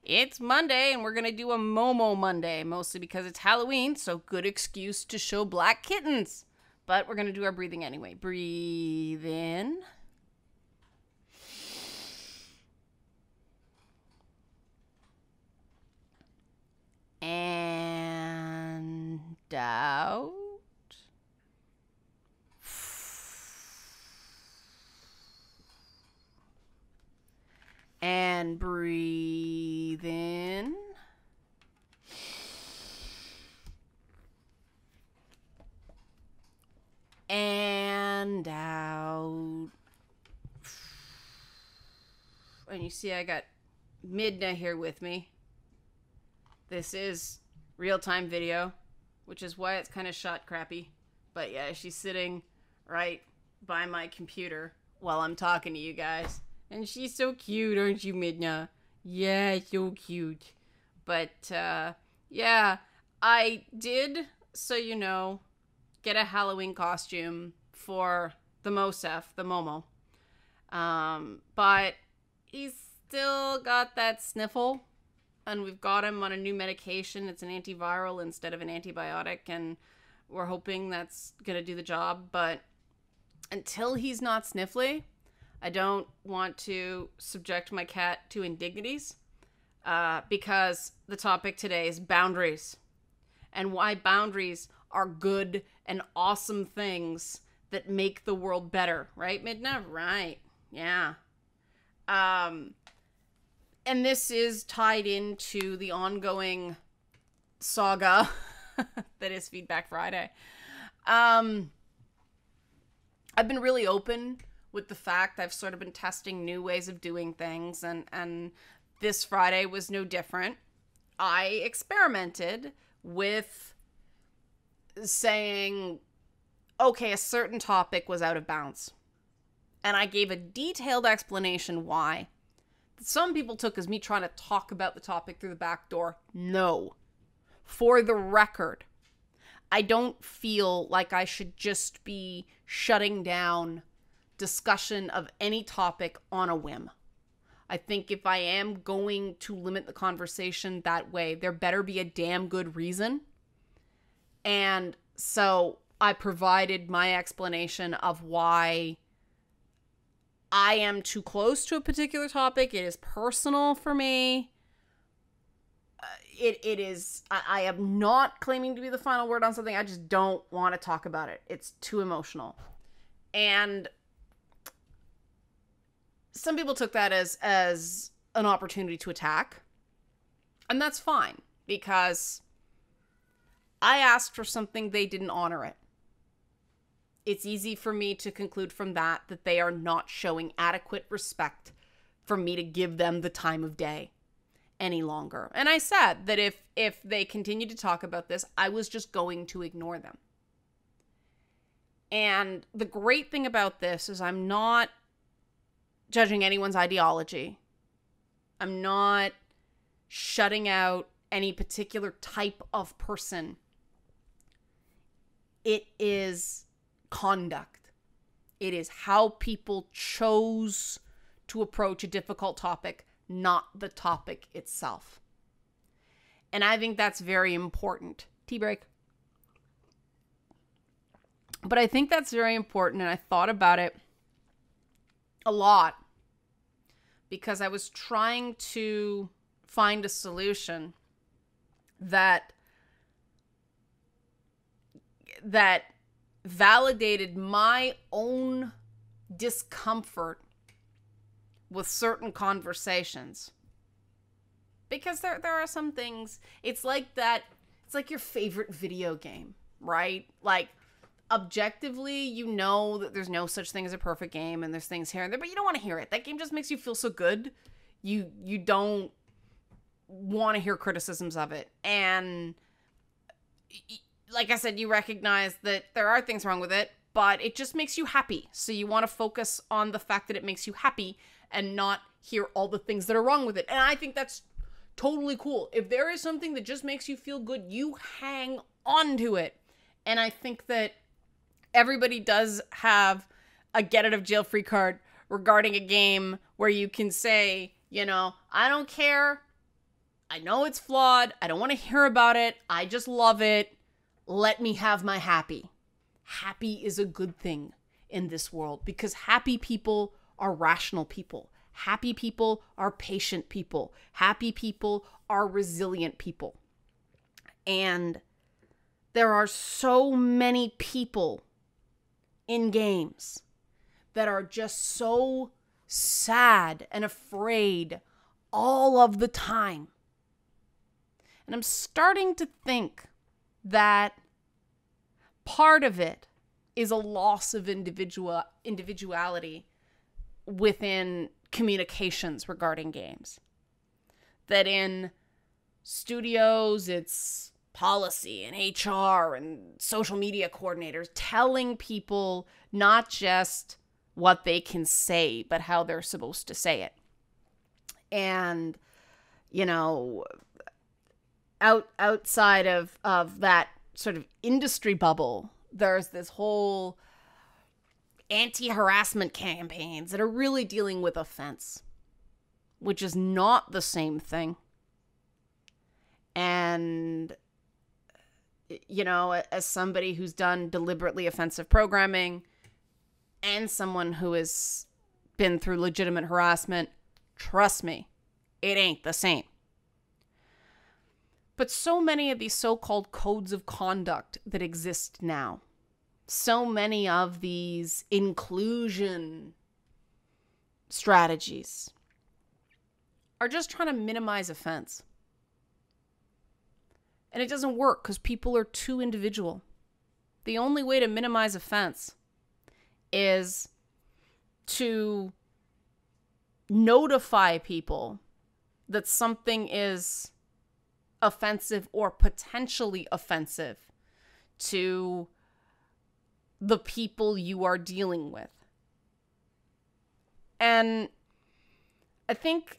It's Monday and we're going to do a Momo Monday, mostly because it's Halloween, so good excuse to show black kittens. But we're going to do our breathing anyway. Breathe in. And out. And breathe in. And out. And you see I got Midna here with me. This is real-time video, which is why it's kind of shot crappy. But yeah, she's sitting right by my computer while I'm talking to you guys. And she's so cute, aren't you, Midna? Yeah, so cute. But, yeah, I did, so you know, get a Halloween costume for the Mosef, the Momo. But he's still got that sniffle. And we've got him on a new medication. It's an antiviral instead of an antibiotic. And we're hoping that's going to do the job. But until he's not sniffly, I don't want to subject my cat to indignities. Because the topic today is boundaries. And why boundaries are good and awesome things that make the world better. Right, Midna? Right. Yeah. And this is tied into the ongoing saga that is Feedback Friday. I've been really open with the fact I've sort of been testing new ways of doing things, and this Friday was no different. I experimented with saying, okay, a certain topic was out of bounds. And I gave a detailed explanation why. Some people took as me trying to talk about the topic through the back door. No. For the record, I don't feel like I should just be shutting down discussion of any topic on a whim. I think if I am going to limit the conversation that way, there better be a damn good reason. And so I provided my explanation of why I am too close to a particular topic. It is personal for me. It is, I am not claiming to be the final word on something. I just don't want to talk about it. It's too emotional. And some people took that as an opportunity to attack. And that's fine, because I asked for something, they didn't honor it. It's easy for me to conclude from that they are not showing adequate respect for me to give them the time of day any longer. And I said that if they continue to talk about this, I was just going to ignore them. And the great thing about this is I'm not judging anyone's ideology. I'm not shutting out any particular type of person. It is conduct. It is how people chose to approach a difficult topic, not the topic itself. And I think that's very important. Tea break. But I think that's very important, and I thought about it a lot because I was trying to find a solution that validated my own discomfort with certain conversations. Because there are some things, it's like your favorite video game, right? Like, objectively, you know that there's no such thing as a perfect game, and there's things here and there, but you don't want to hear it. That game just makes you feel so good. You don't want to hear criticisms of it. And like I said, you recognize that there are things wrong with it, but it just makes you happy. So you want to focus on the fact that it makes you happy and not hear all the things that are wrong with it. And I think that's totally cool. If there is something that just makes you feel good, you hang on to it. And I think that everybody does have a get out of jail free card regarding a game where you can say, you know, I don't care I know it's flawed. I don't want to hear about it. I just love it. Let me have my happy. Happy is a good thing in this world because happy people are rational people. Happy people are patient people. Happy people are resilient people. And there are so many people in games that are just so sad and afraid all of the time. And I'm starting to think that part of it is a loss of individuality within communications regarding games. That in studios, it's policy and HR and social media coordinators telling people not just what they can say, but how they're supposed to say it. And, you know, outside of that sort of industry bubble, there's this whole anti-harassment campaigns that are really dealing with offense, which is not the same thing. And, you know, as somebody who's done deliberately offensive programming and someone who has been through legitimate harassment, trust me, it ain't the same. But so many of these so-called codes of conduct that exist now, so many of these inclusion strategies are just trying to minimize offense. And it doesn't work because people are too individual. The only way to minimize offense is to notify people that something is offensive or potentially offensive to the people you are dealing with. And I think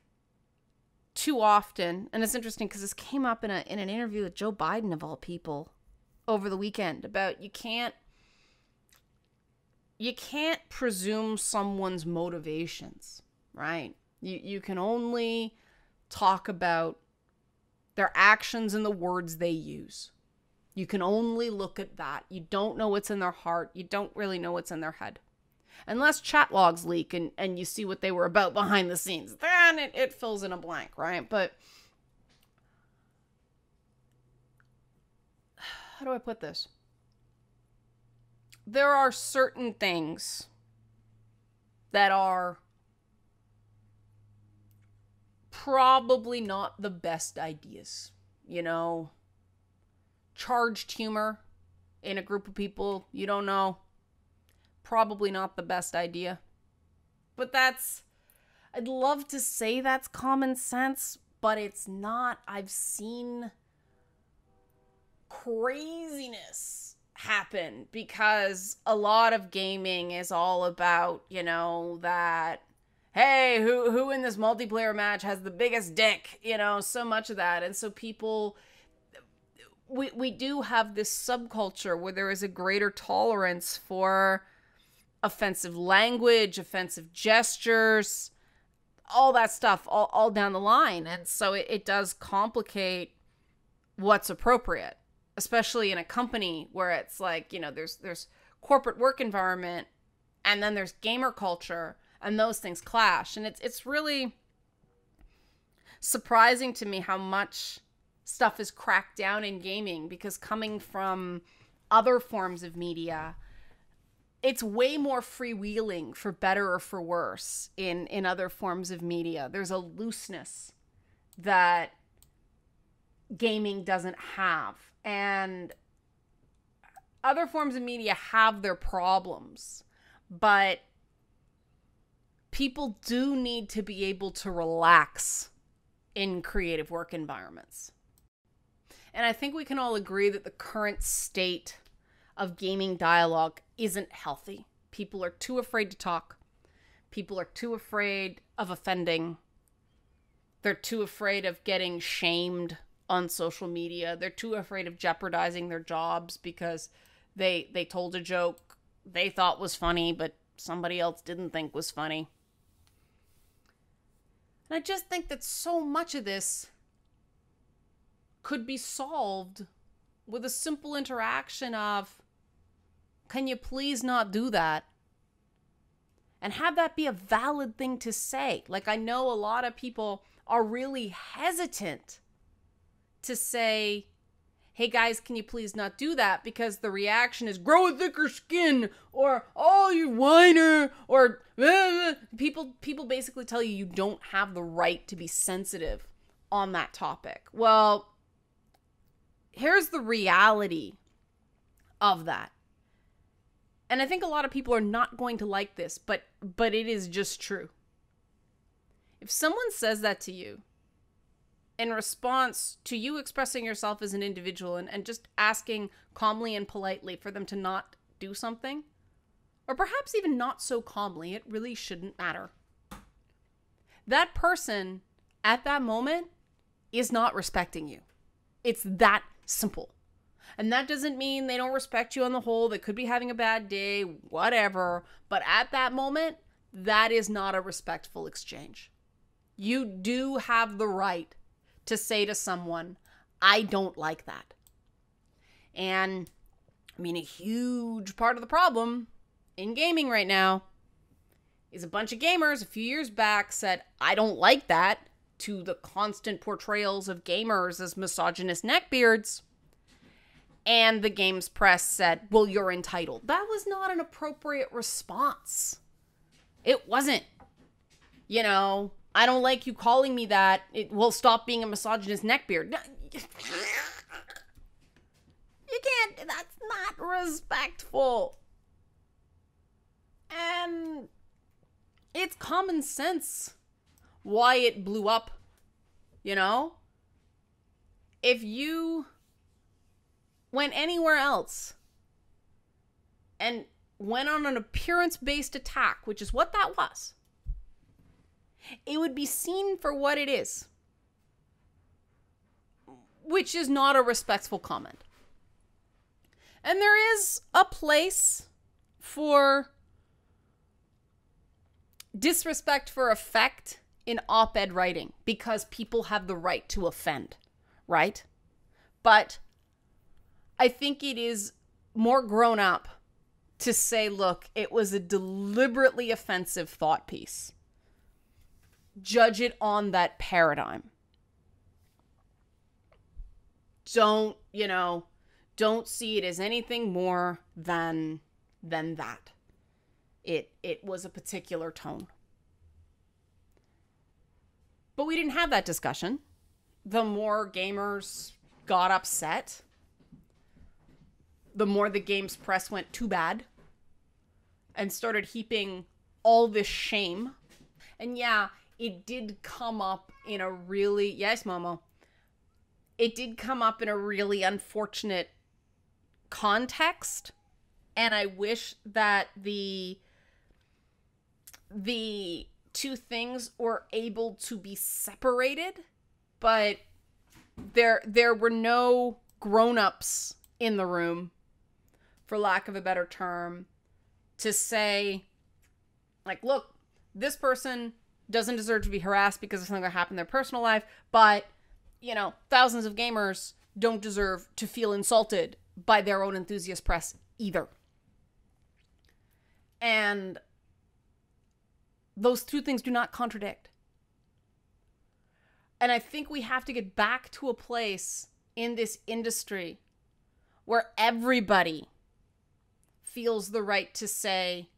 too often, and it's interesting because this came up in an interview with Joe Biden of all people over the weekend about you can't presume someone's motivations, right? You can only talk about their actions and the words they use. You can only look at that. You don't know what's in their heart. You don't really know what's in their head. Unless chat logs leak and you see what they were about behind the scenes. Then it fills in a blank, right? But how do I put this? There are certain things that are probably not the best ideas, you know, charged humor in a group of people you don't know, probably not the best idea. But I'd love to say that's common sense, but it's not. I've seen craziness happen because a lot of gaming is all about, you know, that hey, who in this multiplayer match has the biggest dick? You know, so much of that. And so people, we do have this subculture where there is a greater tolerance for offensive language, offensive gestures, all that stuff, all down the line. And so it does complicate what's appropriate, especially in a company where it's like, you know, there's corporate work environment and then there's gamer culture. And those things clash. And it's really surprising to me how much stuff is cracked down in gaming, because coming from other forms of media, it's way more freewheeling, for better or for worse, in other forms of media. There's a looseness that gaming doesn't have. And other forms of media have their problems, but people do need to be able to relax in creative work environments. And I think we can all agree that the current state of gaming dialogue isn't healthy. People are too afraid to talk. People are too afraid of offending. They're too afraid of getting shamed on social media. They're too afraid of jeopardizing their jobs because they told a joke they thought was funny, but somebody else didn't think was funny. And I just think that so much of this could be solved with a simple interaction of, can you please not do that? And have that be a valid thing to say. Like, I know a lot of people are really hesitant to say, hey guys, can you please not do that? Because the reaction is, grow a thicker skin, or, oh, you whiner, or people basically tell you don't have the right to be sensitive on that topic. Well, here's the reality of that. And I think a lot of people are not going to like this, but it is just true. If someone says that to you in response to you expressing yourself as an individual and just asking calmly and politely for them to not do something, or perhaps even not so calmly, it really shouldn't matter. That person at that moment is not respecting you. It's that simple. And that doesn't mean they don't respect you on the whole. They could be having a bad day, whatever. But at that moment, that is not a respectful exchange. You do have the right to say to someone, I don't like that. And I mean, a huge part of the problem in gaming right now is a bunch of gamers a few years back said, I don't like that, to the constant portrayals of gamers as misogynist neckbeards. And the games press said, well, you're entitled. That was not an appropriate response. It wasn't. You know, I don't like you calling me that. It will stop being a misogynist neckbeard. You can't. That's not respectful. And it's common sense why it blew up. You know? If you went anywhere else and went on an appearance-based attack, which is what that was, it would be seen for what it is, which is not a respectful comment. And there is a place for disrespect for effect in op-ed writing, because people have the right to offend, right? But I think it is more grown up to say, look, it was a deliberately offensive thought piece. Judge it on that paradigm. Don't see it as anything more than that. It was a particular tone. But we didn't have that discussion. The more gamers got upset, the more the games press went too bad and started heaping all this shame. And yeah, it did come up in a really, yes, Momo, it did come up in a really unfortunate context. And I wish that the two things were able to be separated, but there were no grown-ups in the room, for lack of a better term, to say, like, look, this person doesn't deserve to be harassed because of something that happened in their personal life, but, thousands of gamers don't deserve to feel insulted by their own enthusiast press either. And those two things do not contradict. And I think we have to get back to a place in this industry where everybody feels the right to say,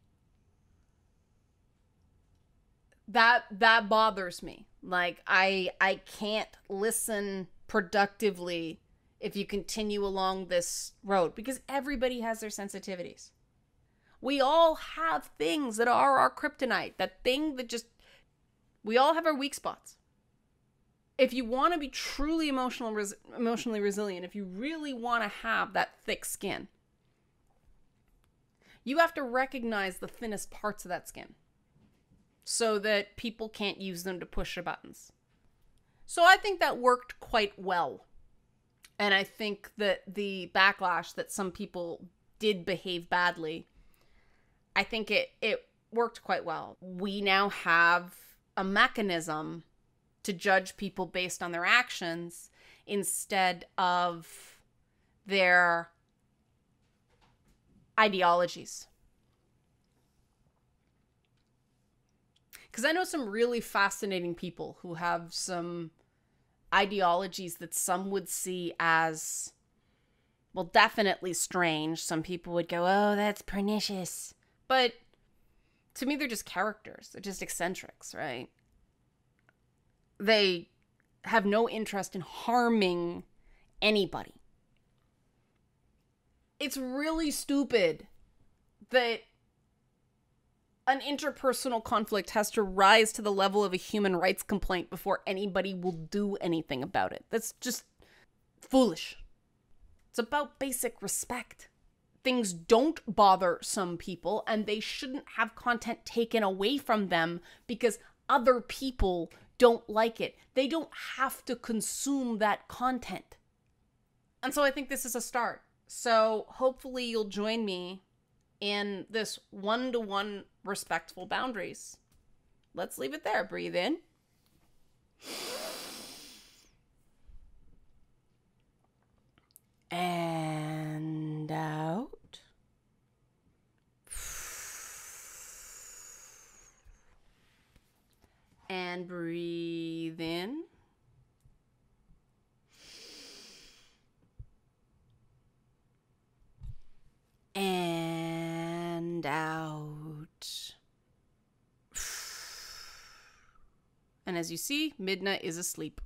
that bothers me. Like, I can't listen productively if you continue along this road, because everybody has their sensitivities. We all have things that are our kryptonite, that thing that just, we all have our weak spots. If you want to be truly emotionally resilient, if you really want to have that thick skin, you have to recognize the thinnest parts of that skin so that people can't use them to push your buttons. So I think that worked quite well. And I think that the backlash that some people did behave badly, I think it worked quite well. We now have a mechanism to judge people based on their actions instead of their ideologies. Because I know some really fascinating people who have some ideologies that some would see as, well, definitely strange. Some people would go, oh, that's pernicious. But to me, they're just characters. They're just eccentrics, right? They have no interest in harming anybody. It's really stupid that an interpersonal conflict has to rise to the level of a human rights complaint before anybody will do anything about it. That's just foolish. It's about basic respect. Things don't bother some people, and they shouldn't have content taken away from them because other people don't like it. They don't have to consume that content. And so I think this is a start. So hopefully you'll join me in this one-to-one respectful boundaries. Let's leave it there. Breathe in. And out. And breathe in. And out. And as you see, Midna is asleep.